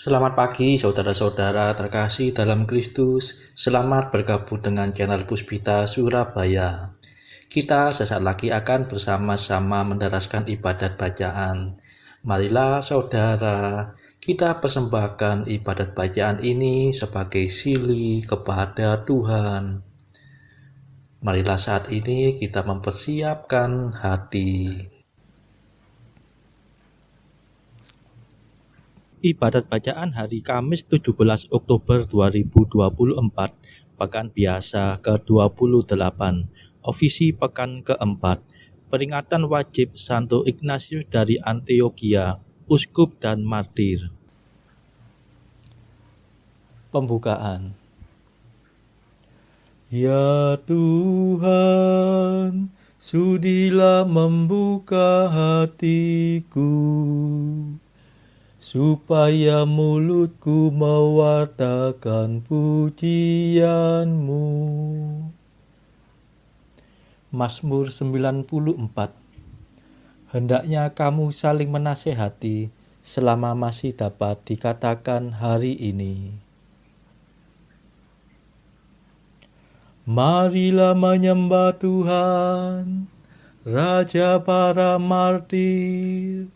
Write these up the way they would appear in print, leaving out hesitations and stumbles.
Selamat pagi saudara-saudara terkasih dalam Kristus. Selamat bergabung dengan channel Puspita Surabaya. Kita sesaat lagi akan bersama-sama menderaskan ibadat bacaan. Marilah saudara, kita persembahkan ibadat bacaan ini sebagai sili kepada Tuhan. Marilah saat ini kita mempersiapkan hati. Ibadat bacaan hari Kamis 17 Oktober 2024, Pekan Biasa ke-28, Ofisi Pekan keempat, Peringatan Wajib Santo Ignatius dari Antioquia, Uskup dan Martir. Pembukaan. Ya Tuhan, sudilah membuka hatiku, supaya mulutku mewartakan pujian-Mu. Mazmur 94. Hendaknya kamu saling menasehati selama masih dapat dikatakan hari ini. Marilah menyembah Tuhan, Raja para martir.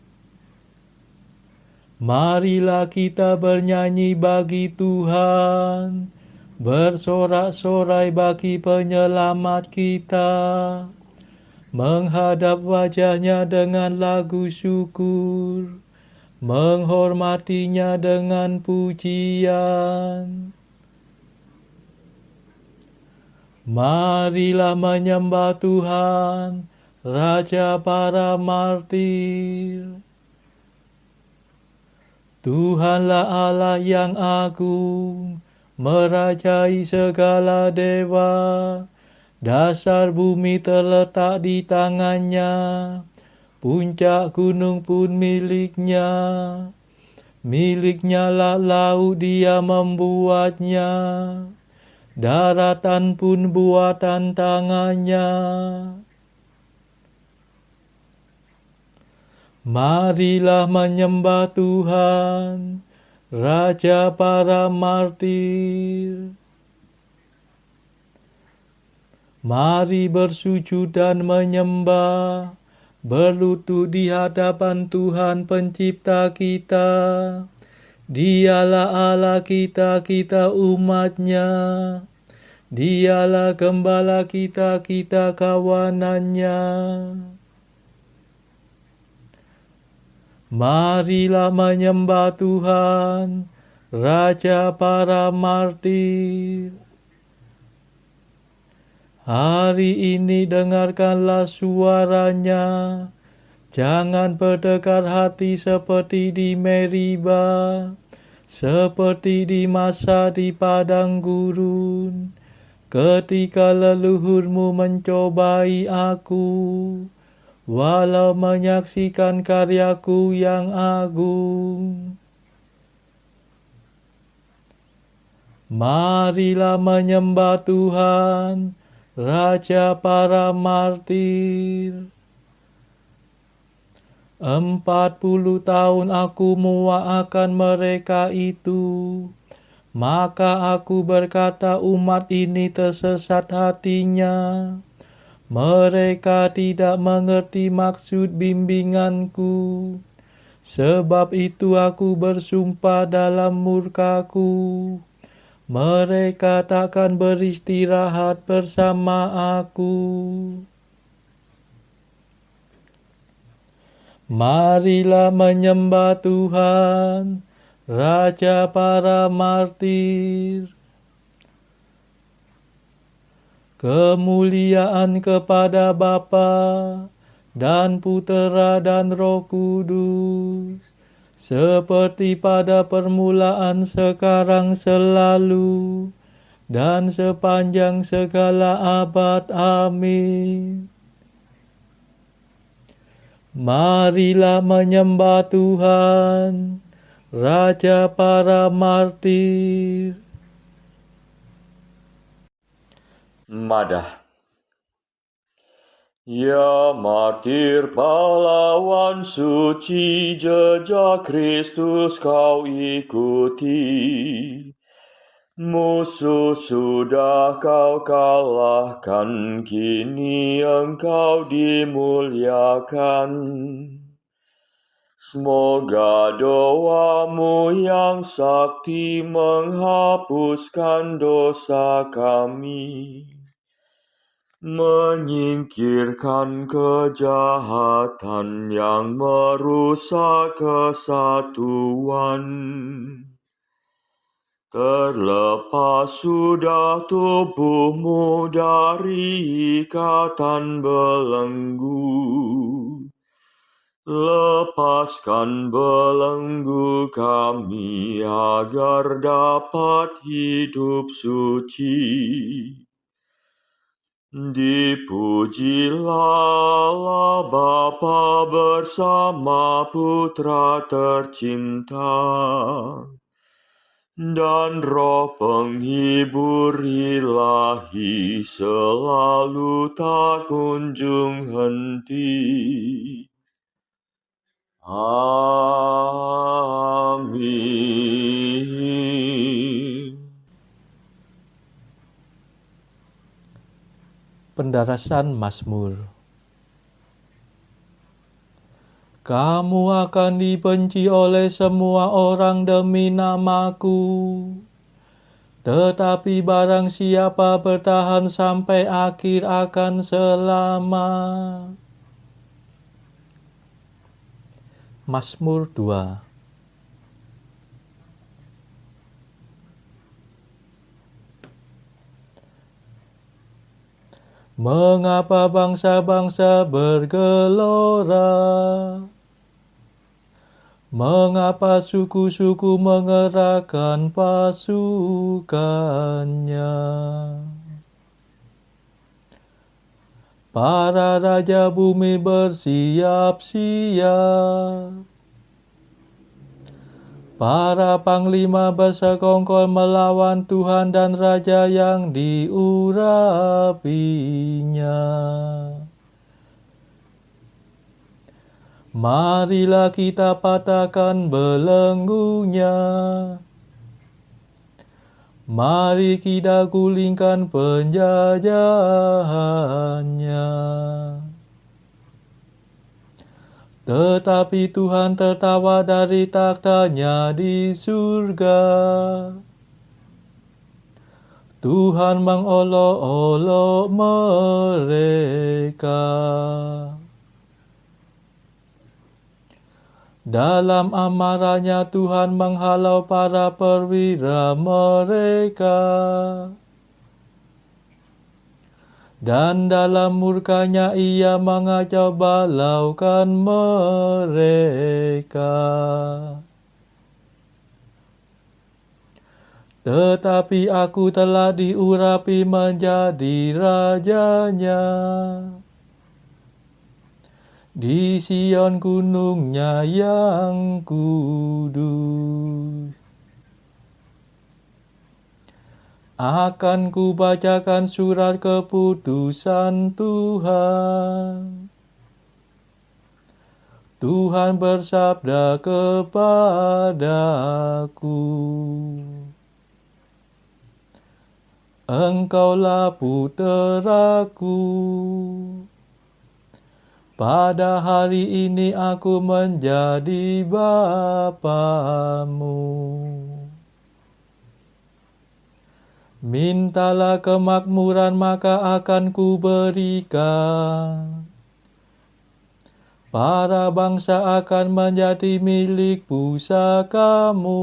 Marilah kita bernyanyi bagi Tuhan, bersorak-sorai bagi penyelamat kita, menghadap wajahnya dengan lagu syukur, menghormatinya dengan pujian. Marilah menyembah Tuhan, Raja para martir. Tuhanlah Allah yang agung, merajai segala dewa. Dasar bumi terletak di tangannya, puncak gunung pun miliknya. Miliknya lah laut, dia membuatnya, daratan pun buatan tangannya. Marilah menyembah Tuhan, Raja para martir. Mari bersujud dan menyembah, berlutut di hadapan Tuhan pencipta kita. Dialah Allah kita, kita umat-Nya. Dialah gembala kita, kita kawanannya. Marilah menyembah Tuhan, Raja para martir. Hari ini dengarkanlah suaranya, jangan berdekat hati seperti di Meriba, seperti di masa di padang gurun, ketika leluhurmu mencobai aku, walau menyaksikan karyaku yang agung. Marilah menyembah Tuhan, Raja para martir. 40 tahun aku muakkan mereka itu, maka aku berkata umat ini tersesat hatinya. Mereka tidak mengerti maksud bimbinganku. Sebab itu aku bersumpah dalam murkaku, mereka takkan beristirahat bersama aku. Marilah menyembah Tuhan, Raja para martir. Kemuliaan kepada Bapa dan Putera dan Roh Kudus, seperti pada permulaan, sekarang, selalu, dan sepanjang segala abad. Amin. Marilah menyembah Tuhan, Raja para martir. Madah. Ya martir pahlawan suci, jejak Kristus kau ikuti. Musuh sudah kau kalahkan, kini engkau dimuliakan. Semoga doamu yang sakti menghapuskan dosa kami, menyingkirkan kejahatan yang merusak kesatuan. Terlepas sudah tubuhmu dari ikatan belenggu, lepaskan belenggu kami agar dapat hidup suci. Dipujilah Bapa bersama Putra tercinta dan Roh penghibur ilahi selalu tak kunjung henti. Amin. Pendarasan Mazmur. Kamu akan dibenci oleh semua orang demi namaku. Tetapi barang siapa bertahan sampai akhir akan selamat. Mazmur 2. Mengapa bangsa-bangsa bergelora? Mengapa suku-suku mengerahkan pasukannya? Para raja bumi bersiap-siap. Para panglima bersekongkol melawan Tuhan dan Raja yang diurapinya. Marilah kita patahkan belenggunya. Mari kita gulingkan penjajahannya. Tetapi Tuhan tertawa dari takhta-Nya di surga. Tuhan mengolok-olok mereka. Dalam amarahnya Tuhan menghalau para perwira mereka. Dan dalam murkanya Ia mengacau balaukan mereka. Tetapi aku telah diurapi menjadi rajanya. Di Sion gunungnya yang kudus. Akan kubacakan surat keputusan Tuhan. Tuhan bersabda kepadaku, Engkaulah puteraku. Pada hari ini aku menjadi Bapamu. Mintalah kemakmuran maka akan kuberikan. Para bangsa akan menjadi milik pusakamu.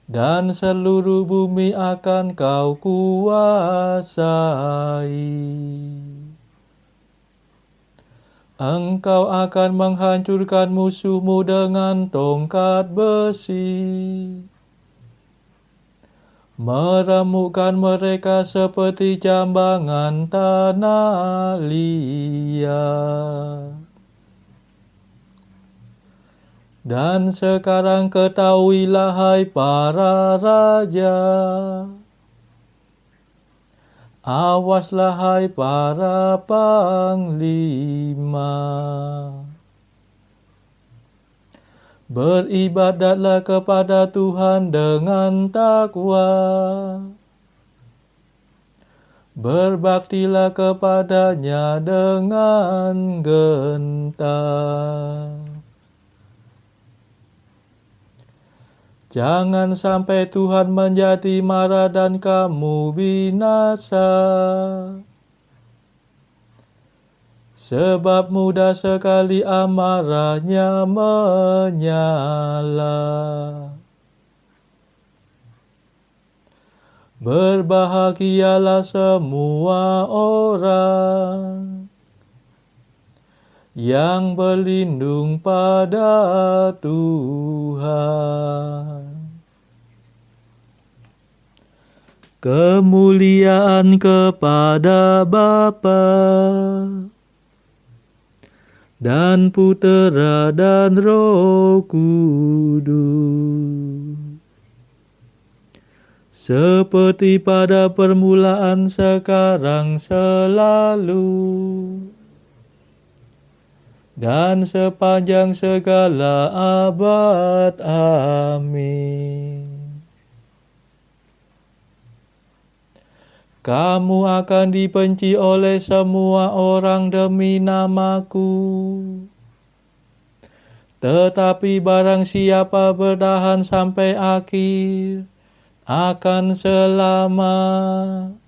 Dan seluruh bumi akan kau kuasai. Engkau akan menghancurkan musuhmu dengan tongkat besi. Meremukkan mereka seperti jambangan tanah liat. Dan sekarang ketahuilah hai para raja, Awaslah hai para panglima, beribadatlah kepada Tuhan dengan takwa, berbaktilah kepadanya dengan gentar. Jangan sampai Tuhan menjadi marah dan kamu binasa, sebab mudah sekali amarahnya menyala. Berbahagialah semua orang yang berlindung pada Tuhan. Kemuliaan kepada Bapa dan Putera dan Roh Kudus, seperti pada permulaan, sekarang, selalu, dan sepanjang segala abad. Amin. Kamu akan dibenci oleh semua orang demi namaku. Tetapi barang siapa bertahan sampai akhir, akan selamat.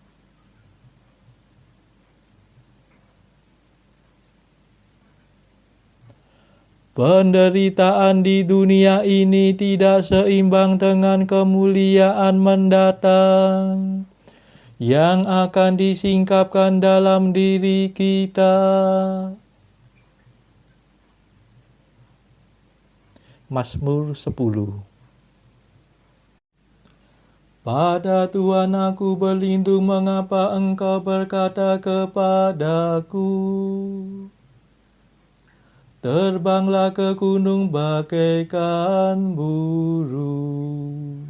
Penderitaan di dunia ini tidak seimbang dengan kemuliaan mendatang yang akan disingkapkan dalam diri kita. Mazmur 10. Pada Tuhan aku berlindung, mengapa Engkau berkata kepadaku, terbanglah ke gunung bagaikan burung.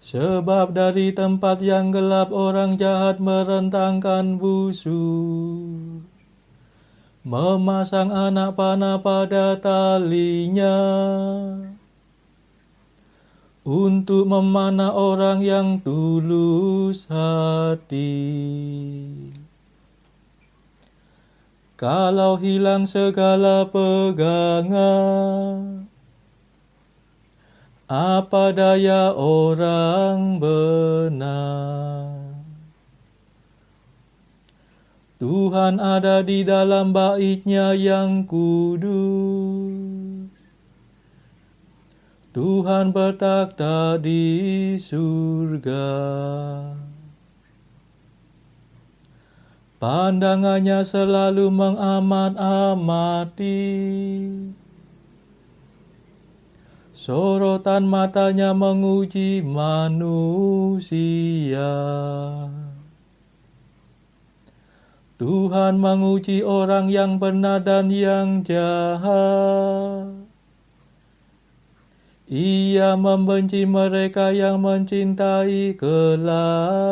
Sebab dari tempat yang gelap orang jahat merentangkan busur, memasang anak panah pada talinya, untuk memanah orang yang tulus hati. Kalau hilang segala pegangan, apa daya orang benar? Tuhan ada di dalam bait-Nya yang kudus. Tuhan bertakhta di surga. Pandangannya selalu mengamat-amati, sorotan matanya menguji manusia. Tuhan menguji orang yang benar dan yang jahat. Ia membenci mereka yang mencintai kelaliman.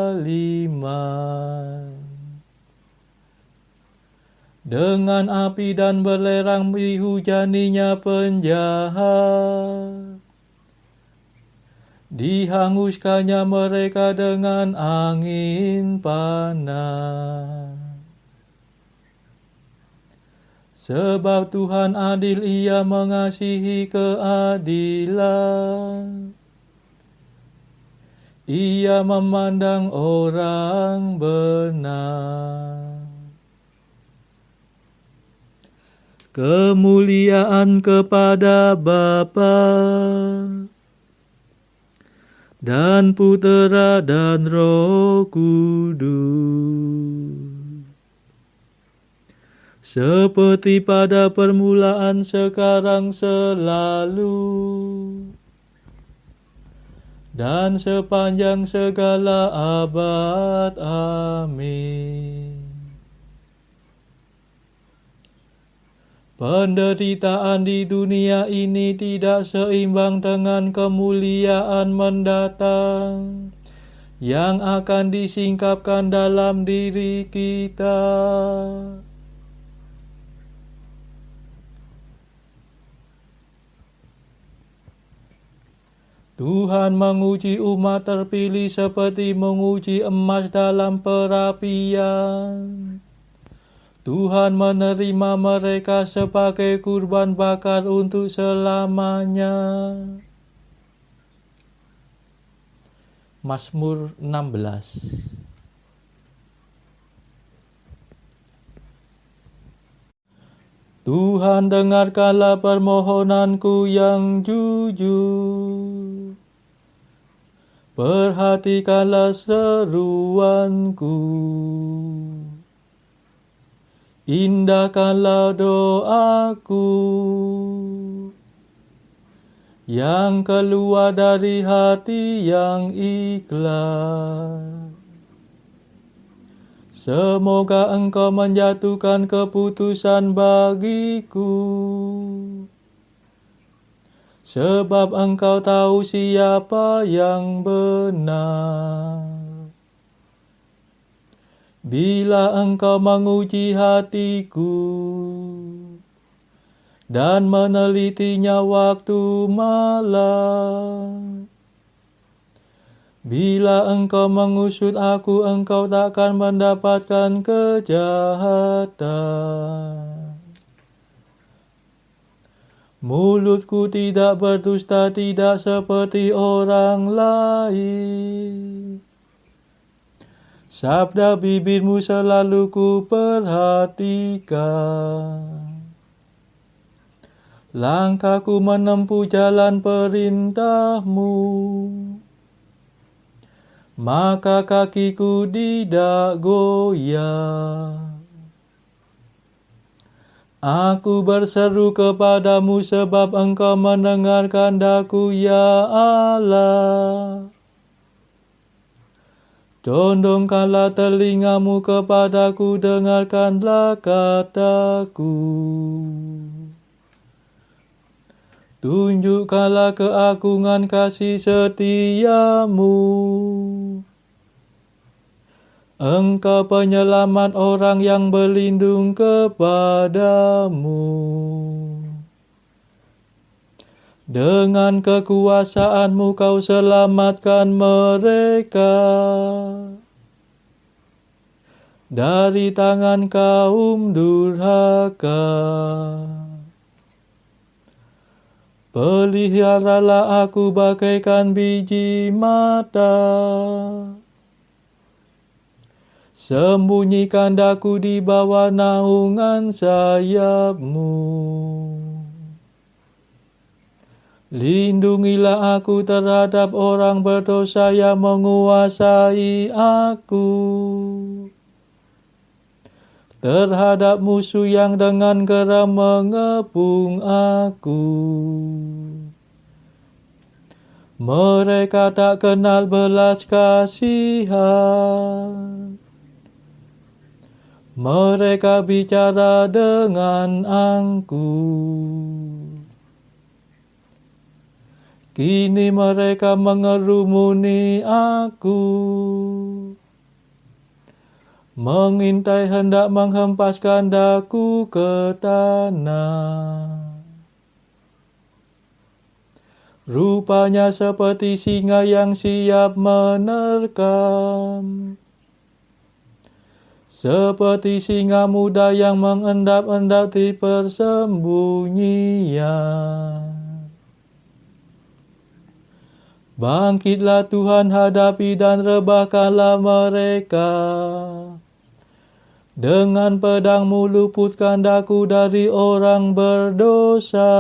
Dengan api dan belerang dihujaninya penjahat. Dihanguskannya mereka dengan angin panas. Sebab Tuhan adil, Ia mengasihi keadilan. Ia memandang orang benar. Kemuliaan kepada Bapa dan Putera dan Roh Kudus, seperti pada permulaan, sekarang, selalu, dan sepanjang segala abad. Amin. Penderitaan di dunia ini tidak seimbang dengan kemuliaan mendatang yang akan disingkapkan dalam diri kita. Tuhan menguji umat terpilih seperti menguji emas dalam perapian. Tuhan menerima mereka sebagai kurban bakar untuk selamanya. Mazmur 16. Tuhan, dengarkanlah permohonanku yang jujur. Perhatikanlah seruanku. Indahkanlah doaku yang keluar dari hati yang ikhlas. Semoga Engkau menjatuhkan keputusan bagiku, sebab Engkau tahu siapa yang benar. Bila Engkau menguji hatiku dan menelitinya waktu malam, bila Engkau mengusut aku, Engkau takkan mendapatkan kejahatan. Mulutku tidak berdusta, tidak seperti orang lain. Sabda bibirmu selalu ku perhatikan. Langkahku menempuh jalan perintahmu, maka kakiku tidak goyah. Aku berseru kepadamu sebab Engkau mendengarkan daku, ya Allah. Condongkanlah telingamu kepadaku, dengarkanlah kataku. Tunjukkanlah keagungan kasih setiamu. Engkau penyelamat orang yang berlindung kepadamu. Dengan kekuasaanmu kau selamatkan mereka dari tangan kaum durhaka. Peliharalah aku bagaikan biji mata. Sembunyikan daku di bawah naungan sayapmu. Lindungilah aku terhadap orang berdosa yang menguasai aku, terhadap musuh yang dengan geram mengepung aku. Mereka tak kenal belas kasihan. Mereka bicara dengan angkuh. Kini mereka mengerumuni aku, mengintai hendak menghempaskan daku ke tanah. Rupanya seperti singa yang siap menerkam, seperti singa muda yang mengendap-endap di persembunyian. Bangkitlah Tuhan, hadapi dan rebahkanlah mereka. Dengan pedangmu luputkan daku dari orang berdosa.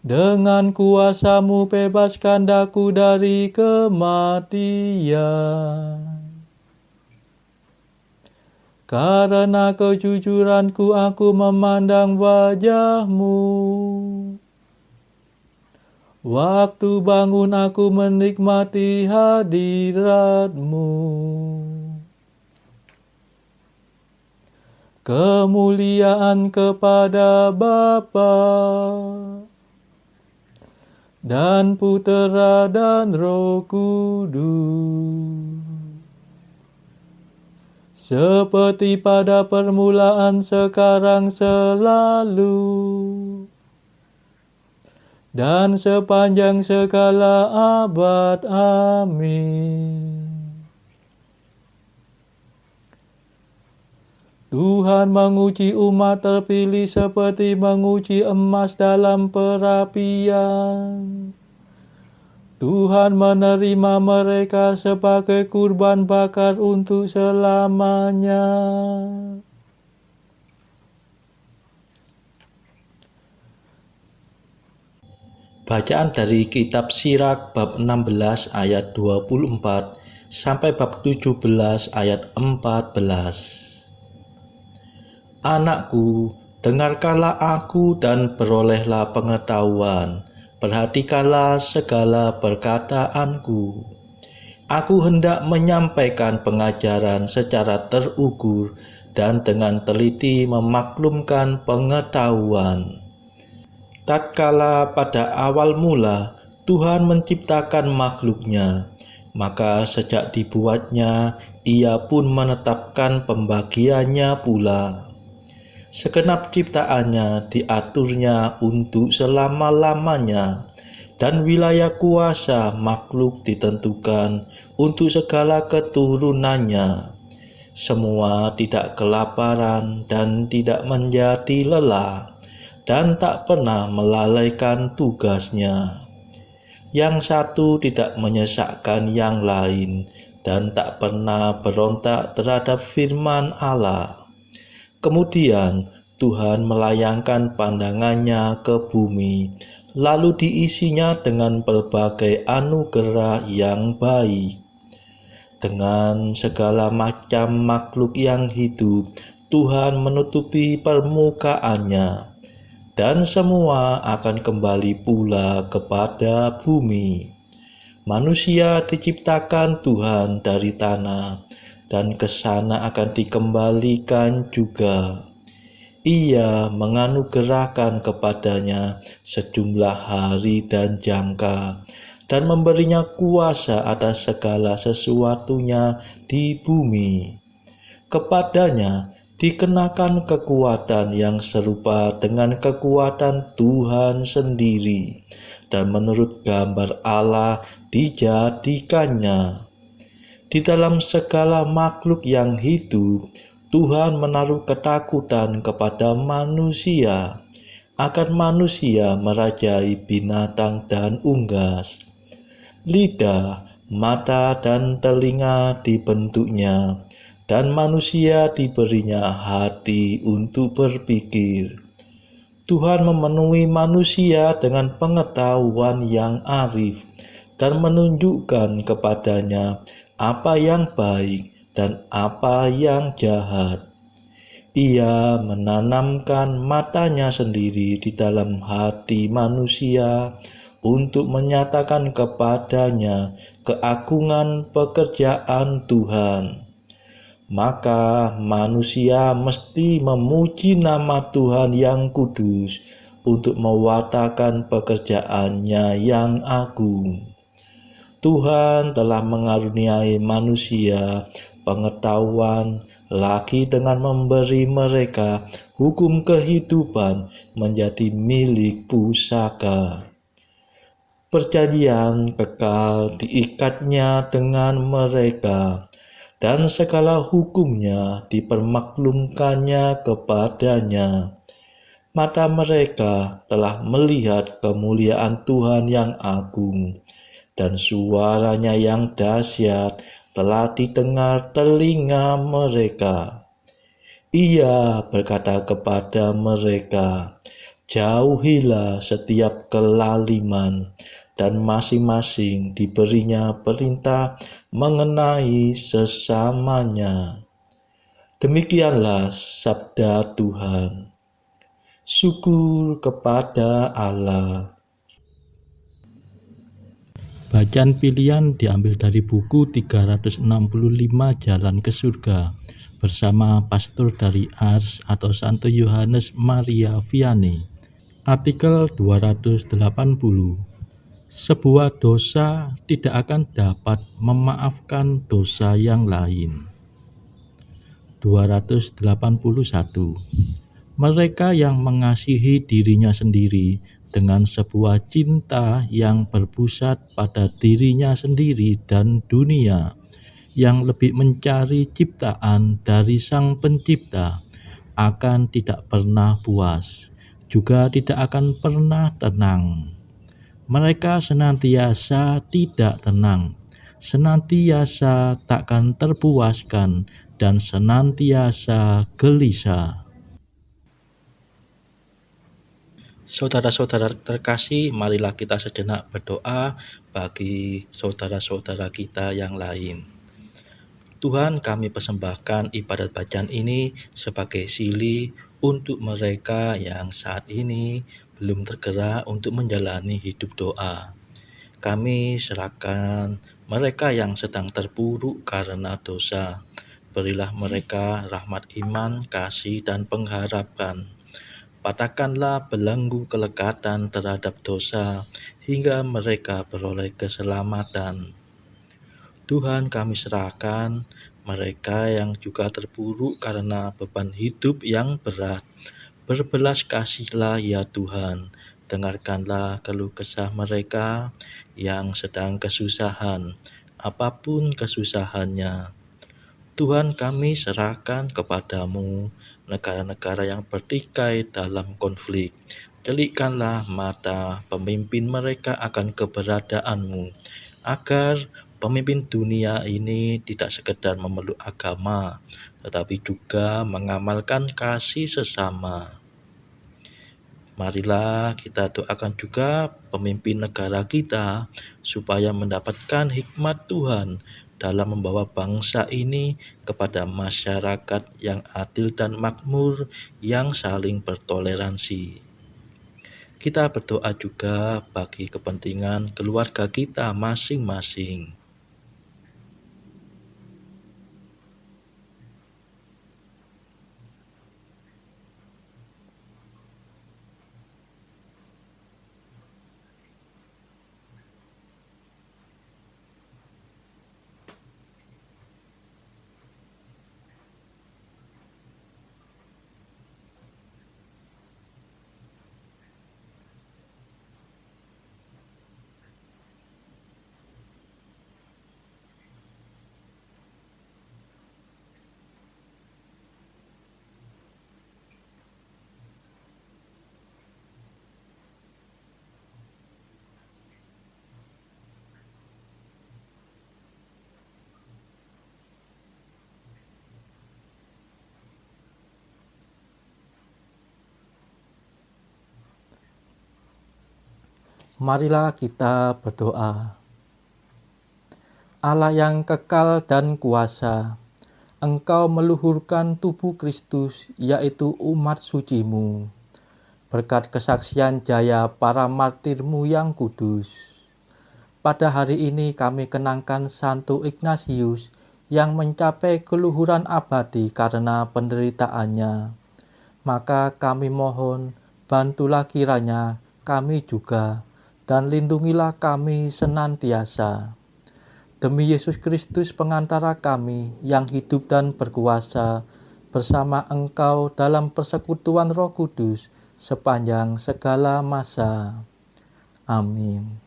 Dengan kuasamu bebaskan daku dari kematian. Karena kejujuranku aku memandang wajahmu. Waktu bangun aku menikmati hadiratmu. Kemuliaan kepada Bapa dan Putera dan Roh Kudus, seperti pada permulaan, sekarang, selalu, dan sepanjang segala abad. Amin. Tuhan menguji umat terpilih seperti menguji emas dalam perapian. Tuhan menerima mereka sebagai kurban bakar untuk selamanya. Bacaan dari kitab Sirak bab 16 ayat 24 sampai bab 17 ayat 14. Anakku, dengarkanlah aku dan perolehlah pengetahuan. Perhatikanlah segala perkataanku. Aku hendak menyampaikan pengajaran secara terukur dan dengan teliti memaklumkan pengetahuan. Tatkala pada awal mula Tuhan menciptakan makhluknya, maka sejak dibuatnya, Ia pun menetapkan pembagiannya pula. Segenap ciptaannya diaturnya untuk selama-lamanya, dan wilayah kuasa makhluk ditentukan untuk segala keturunannya. Semua tidak kelaparan dan tidak menjadi lelah, dan tak pernah melalaikan tugasnya. Yang satu tidak menyesakkan yang lain, dan tak pernah berontak terhadap firman Allah. Kemudian Tuhan melayangkan pandangannya ke bumi, lalu diisinya dengan berbagai anugerah yang baik. Dengan segala macam makhluk yang hidup, Tuhan menutupi permukaannya, dan semua akan kembali pula kepada bumi. Manusia diciptakan Tuhan dari tanah, dan ke sana akan dikembalikan juga. Ia menganugerahkan kepadanya sejumlah hari dan jangka, dan memberinya kuasa atas segala sesuatunya di bumi. Kepadanya dikenakan kekuatan yang serupa dengan kekuatan Tuhan sendiri, dan menurut gambar Allah dijadikannya. Di dalam segala makhluk yang hidup, Tuhan menaruh ketakutan kepada manusia, agar manusia merajai binatang dan unggas. Lidah, mata, dan telinga dibentuknya, dan manusia diberinya hati untuk berpikir. Tuhan memenuhi manusia dengan pengetahuan yang arif, dan menunjukkan kepadanya apa yang baik dan apa yang jahat. Ia menanamkan matanya sendiri di dalam hati manusia untuk menyatakan kepadanya keagungan pekerjaan Tuhan. Maka manusia mesti memuji nama Tuhan yang kudus untuk mewartakan pekerjaannya yang agung. Tuhan telah mengaruniai manusia pengetahuan lagi dengan memberi mereka hukum kehidupan menjadi milik pusaka. Perjanjian kekal diikatnya dengan mereka, dan segala hukumnya dipermaklumkannya kepadanya. Mata mereka telah melihat kemuliaan Tuhan yang agung, dan suaranya yang dahsyat telah didengar telinga mereka. Ia berkata kepada mereka, "Jauhilah setiap kelaliman," dan masing-masing diberinya perintah mengenai sesamanya. Demikianlah sabda Tuhan. Syukur kepada Allah. Bacaan pilihan diambil dari buku 365 Jalan ke Surga bersama pastor dari Ars atau Santo Yohanes Maria Vianney. Artikel 280. Sebuah dosa tidak akan dapat memaafkan dosa yang lain. 281. Mereka yang mengasihi dirinya sendiri dengan sebuah cinta yang berpusat pada dirinya sendiri dan dunia, yang lebih mencari ciptaan dari Sang Pencipta, akan tidak pernah puas, juga tidak akan pernah tenang. Mereka senantiasa tidak tenang, senantiasa takkan terpuaskan, dan senantiasa gelisah. Saudara-saudara terkasih, marilah kita sejenak berdoa bagi saudara-saudara kita yang lain. Tuhan, kami persembahkan ibadat bacaan ini sebagai sili untuk mereka yang saat ini belum tergerak untuk menjalani hidup doa. Kami serahkan mereka yang sedang terpuruk karena dosa. Berilah mereka rahmat iman, kasih, dan pengharapan. Patahkanlah belenggu kelekatan terhadap dosa hingga mereka beroleh keselamatan. Tuhan, kami serahkan mereka yang juga terpuruk karena beban hidup yang berat. Berbelas kasihlah ya Tuhan, dengarkanlah keluh kesah mereka yang sedang kesusahan, apapun kesusahannya. Tuhan, kami serahkan kepadamu negara-negara yang bertikai dalam konflik. Celikkanlah mata pemimpin mereka akan keberadaanmu, agar pemimpin dunia ini tidak sekedar memeluk agama, tetapi juga mengamalkan kasih sesama. Marilah kita doakan juga pemimpin negara kita supaya mendapatkan hikmat Tuhan dalam membawa bangsa ini kepada masyarakat yang adil dan makmur, yang saling bertoleransi. Kita berdoa juga bagi kepentingan keluarga kita masing-masing. Marilah kita berdoa. Allah yang kekal dan kuasa, Engkau meluhurkan tubuh Kristus, yaitu umat suci-Mu, berkat kesaksian jaya para martir-Mu yang kudus. Pada hari ini kami kenangkan Santo Ignatius yang mencapai keluhuran abadi karena penderitaannya. Maka kami mohon, bantulah kiranya kami juga, dan lindungilah kami senantiasa. Demi Yesus Kristus pengantara kami yang hidup dan berkuasa bersama Engkau dalam persekutuan Roh Kudus sepanjang segala masa. Amin.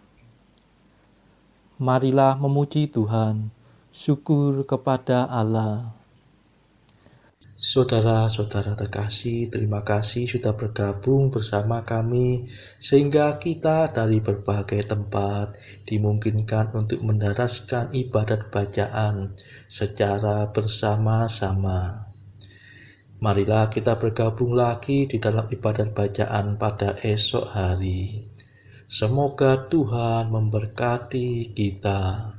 Marilah memuji Tuhan. Syukur kepada Allah. Saudara-saudara terkasih, terima kasih sudah bergabung bersama kami sehingga kita dari berbagai tempat dimungkinkan untuk mendaraskan ibadat bacaan secara bersama-sama. Marilah kita bergabung lagi di dalam ibadat bacaan pada esok hari. Semoga Tuhan memberkati kita.